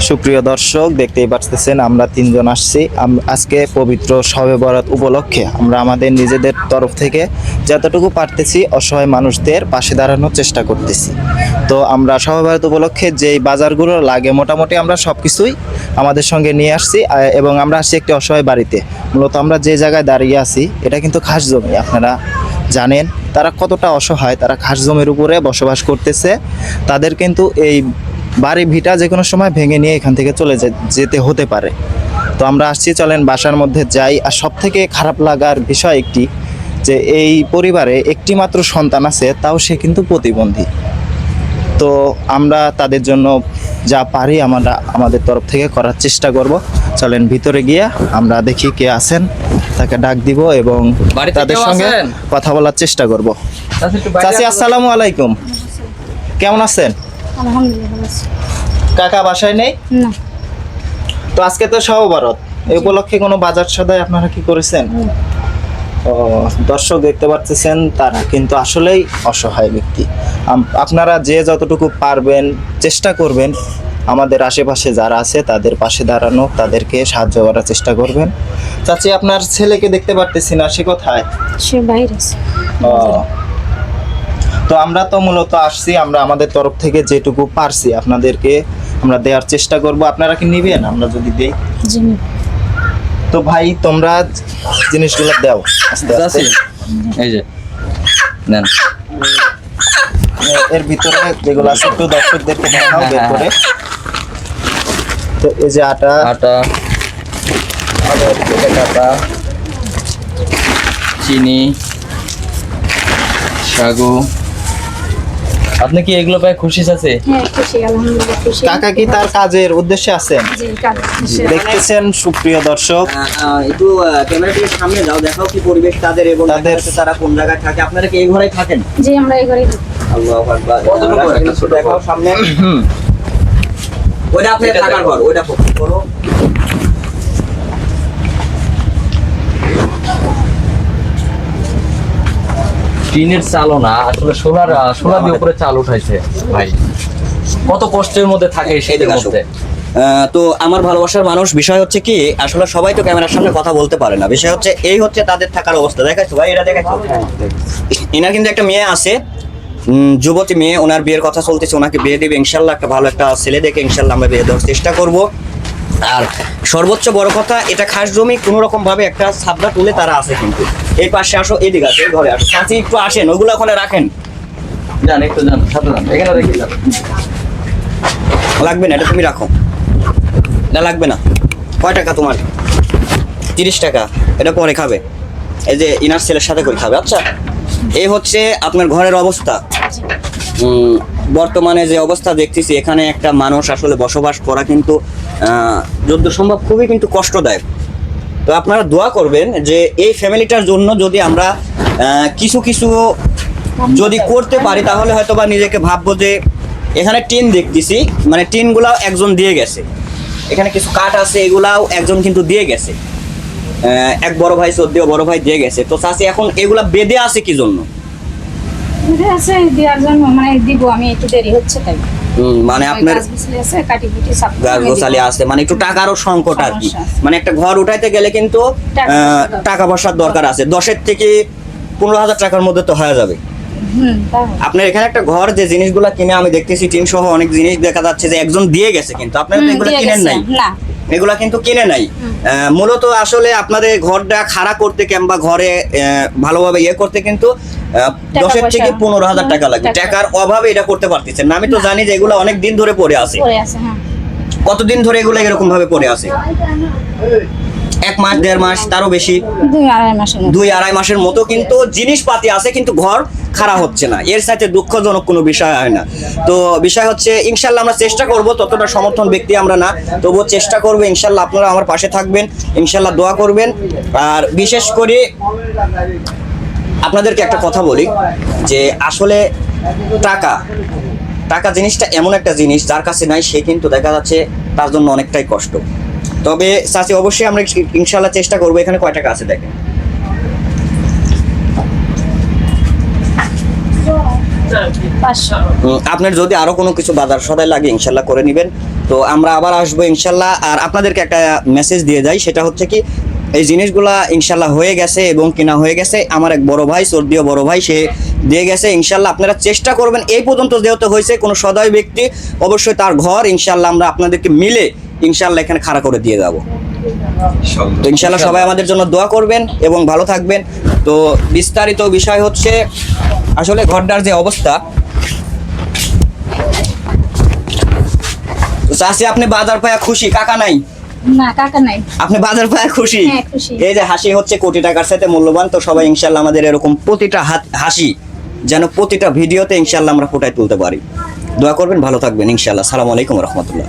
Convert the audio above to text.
সুপ্রিয় দর্শক, দেখতেই পাচ্ছেন আমরা তিনজন আসছি। আজকে পবিত্র শবে বরাত উপলক্ষে আমরা আমাদের নিজেদের তরফ থেকে যতটুকু পারতেছি অসহায় মানুষদের পাশে দাঁড়ানোর চেষ্টা করতেছি। তো আমরা শবে বরাত উপলক্ষে যেই বাজারগুলো লাগে মোটামুটি আমরা সব কিছুই আমাদের সঙ্গে নিয়ে আসছি এবং আমরা আসছি একটি অসহায় বাড়িতে। মূলত আমরা যে জায়গায় দাঁড়িয়ে আছি এটা কিন্তু খাস জমি, আপনারা জানেন তারা কতটা অসহায়। তারা খাস জমির উপরে বসবাস করতেছে, তাদের কিন্তু এই বাড়ি ভিটা যে কোনো সময় ভেঙে নিয়ে এখান থেকে চলে যেতে হতে পারে। তো আমরা আসছি, চলেন বাসার মধ্যে যাই। আর সব থেকে খারাপ লাগার বিষয় একটি, যে এই পরিবারে একটি মাত্র সন্তান আছে, তাও সে কিন্তু প্রতিবন্ধী। তো আমরা তাদের জন্য যা পারি আমরা আমাদের তরফ থেকে করার চেষ্টা করব। চলেন ভিতরে গিয়ে আমরা দেখি কে আছেন, তাকে ডাক দিব এবং তাদের সঙ্গে কথা বলার চেষ্টা করব। চাচি আসসালামু আলাইকুম, কেমন আছেন? আলহামদুলিল্লাহ ভালো আছি। কাকা বাসায় নেই? না। তো আজকে তো শবে বরাত, এই উপলক্ষে কোনো বাজার সদাই আপনারা কি করেছেন? ও, দর্শক দেখতে পাচ্ছেন তারা কিন্তু আসলেই অসহায় ব্যক্তি। আপনারা যে যতটুকু পারবেন চেষ্টা করবেন আমাদের আশেপাশে যারা আছে তাদের পাশে দাঁড়ানো, তাদেরকে সাহায্য করার চেষ্টা করবেন। চাচি আপনার ছেলেকে দেখতে পারতেছি না, সে কোথায়? সে বাইরে আছে। ও, তো আমরা তো মূলত আসছি, আমরা আমাদের তরফ থেকে যেটুকু পারছি আপনাদেরকে আমরা দেওয়ার চেষ্টা করব। আপনারা কি নিবেন আমরা যদি দেই? জি। তো ভাই তোমরা জিনিসগুলো দাও আস্তে আস্তে। এই যে নেন, এর ভিতরে যেগুলো আছে একটু দর্শকদেরকে দেখাও বের করে। তো এই যে আটা, আটা, আটা, চিনি, সাগু। আপনি কি এগুলো পায় খুশি আছে? হ্যাঁ খুশি, আলহামদুলিল্লাহ খুশি। কাকা কি তার কাজের উদ্দেশ্যে আছেন? জি, কাজ খুশি। দেখতেছেন সুপ্রিয় দর্শক, একটু ক্যামেরাটিকে সামনে দাও, দেখাও কি পরিবেশ তাদের এবং তাদের- তারা কোন জায়গায় থাকে। আপনারা কি এই ঘরেই থাকেন? জি, আমরা এই ঘরেই থাকি। আল্লাহু আকবার। কতটুকু একটা ছোট দেখাও সামনে। ওইটা আপনার থাকার ঘর, ওইটা করো। টিনের চালও না, আসলে সোলার দিয়ে উপরে চাল উঠাইছে ভাই। কত কষ্টের মধ্যে থাকে এই শীতের এদিকে আসো। মধ্যে। তো আমার ভালোবাসার মানুষ, বিষয় হচ্ছে কি আসলে সবাই তো ক্যামেরার সামনে কথা বলতে পারে না। বিষয় হচ্ছে এই হচ্ছে তাদের থাকার অবস্থা। দেখাচ্ছো ভাই, এটা দেখাচ্ছো। এনার কিন্তু একটা মেয়ে আছে, যুবতী মেয়ে, ওনার বিয়ের কথা চলতেছে, ওনাকে বিয়ে দেবে ইনশাল্লাহ। একটা ভালো একটা ছেলে দেখে ইনশাল্লাহ আমরা বিয়ে দেওয়ার চেষ্টা করব। আর সর্বোচ্চ বড় কথা, এটা খাস জমি, কোনো রকম ভাবে একটা ছাবড়া তুলে তারা আছে। কিন্তু এই পাশে আসো, এদিকে আসো, এই ঘরে আসো। কাছে একটু আসেন, ওগুলো ওখানে রাখেন। যান একটু যান, সাথে যান, এখানে রেখে যান। লাগবে না, এটা তুমি রাখো। না লাগবে না। কয় টাকা তোমার? 30 টাকা। এটা পরে খাবে, এই যে ইনার ছেলের সাথে করে খাবে। আচ্ছা, এই হচ্ছে আপনার ঘরের অবস্থা। বর্তমানে যে অবস্থা দেখতেছি, এখানে একটা মানুষ আসলে বসবাস করা কিন্তু যত সম্ভব খুবই কিন্তু কষ্টদায়ক। তো আপনারা দোয়া করবেন যে এই ফ্যামিলিটার জন্য যদি আমরা কিছু কিছু যদি করতে পারি, তাহলে হয়তো বা নিজেকে ভাববো যে এখানে টিন দেখতেছি, মানে টিনগুলাও একজন দিয়ে গেছে। এখানে কিছু কাঠ আছে, এগুলাও একজন কিন্তু দিয়ে গেছে। এক বড় ভাই, শ্রদ্ধেয় বড় ভাই দিয়ে গেছে। তো চাচি এখন এগুলা বেঁধে আছে কি জন্য? ঘরে আছে দেওয়ার জন্য, মানে দিব আমি, একটু দেরি হচ্ছে তাই। মানে আপনার গাছ-গাছালি আছে, কাটি-কুটি সব গাছ গোছালি আছে, মানে একটু টাকারও সংকট আর কি। সমস্যা আছে। মানে একটা ঘর উঠাইতে গেলে কিন্তু টাকা পয়সার দরকার আছে। 10 থেকে 15,000 টাকার মধ্যে তো হয়ে যাবে। তাই। আপনার এখানে একটা ঘর, যে জিনিসগুলো কিনে আমি দেখতেছি টিন সহ অনেক জিনিস দেখা যাচ্ছে যে একজন দিয়ে গেছে, কিন্তু আপনারা তো এগুলো দিয়ে কিনেন গেছে। নাই। না। এগুলা কিন্তু কিনে নাই। মূলত আসলে আপনাদের ঘরটা খাড়া করতে কিংবা ঘরে ভালোভাবে ইয়ে করতে কিন্তু 10 থেকে 15,000 টাকা লাগবে। টাকার অভাবে এটা করতে পারতেছেন না। আমি তো জানি যে এগুলো অনেক দিন ধরে পড়ে আছে। পড়ে আছে, হ্যাঁ। কতদিন ধরে এগুলো এরকম ভাবে পড়ে আছে? 1 মাস, 1.5 মাস, তারও বেশি, 2-2.5 মাসের মতো। 2-2.5 মাসের মতো কিন্তু জিনিসপাতি আছে, কিন্তু ঘর খাড়া হচ্ছে না। এর সাথে দুঃখজনক কোনো বিষয় হয় না। তো বিষয় হচ্ছে ইনশাল্লাহ আমরা চেষ্টা করব, ততটা সমর্থন ব্যক্তি আমরা না, তবুও চেষ্টা করবো ইনশাল্লাহ। আপনারা আমার পাশে থাকবেন, ইনশাল্লাহ দোয়া করবেন। আর বিশেষ করে আপনাদেরকে একটা কথা বলি, যে আসলে টাকা টাকা জিনিসটা এমন একটা জিনিস, যার কাছে নাই সে কিন্তু দেখা যাচ্ছে তার জন্য অনেকটাই কষ্ট। তবে চাচি অবশ্যই আমরা ইনশাল্লাহ চেষ্টা করবো। এখানে কয় টাকা আছে দেখেন। আপনার যদি আরো কোনো কিছু বাজার সদাই লাগে ইনশাল্লাহ করে নেবেন। তো আমরা আবার আসবো ইনশাল্লাহ। আর আপনাদেরকে একটা মেসেজ দিয়ে যাই, সেটা হচ্ছে কি এই জিনিসগুলা ইনশাল্লাহ হয়ে গেছে এবং কিনা হয়ে গেছে। আমার এক বড় ভাই, সর্দীয় বড় ভাই, সে দিয়ে গেছে। ইনশাল্লাহ আপনারা চেষ্টা করবেন, এই পর্যন্ত যেহেতু হয়েছে কোনো সদয় ব্যক্তি অবশ্যই তার ঘর ইনশাল্লাহ আমরা আপনাদেরকে মিলে ইনশাল্লাহ এখানে খাড়া করে দিয়ে যাব। তো ইনশাল্লাহ সবাই আমাদের জন্য দোয়া করবেন এবং ভালো থাকবেন। তো বিস্তারিত বিষয় হচ্ছে আসলে ঘরটার যে অবস্থা, তো চাষি আপনি বাজার পায়া খুশি? কাকা নাই? না কাকা নাই। আপনি বাজার পায়া খুশি? হ্যাঁ, খুশি। এই যে হাসি হচ্ছে কোটি টাকার সাথে মূল্যবান। তো সবাই ইনশাল্লাহ আমাদের এরকম প্রতিটা হাসি যেন প্রতিটা ভিডিওতে ইনশাল্লাহ আমরা ফুটায় তুলতে পারি। দোয়া করবেন, ভালো থাকবেন ইনশাল্লাহ। আসসালামু আলাইকুম রহমতুল্লাহ।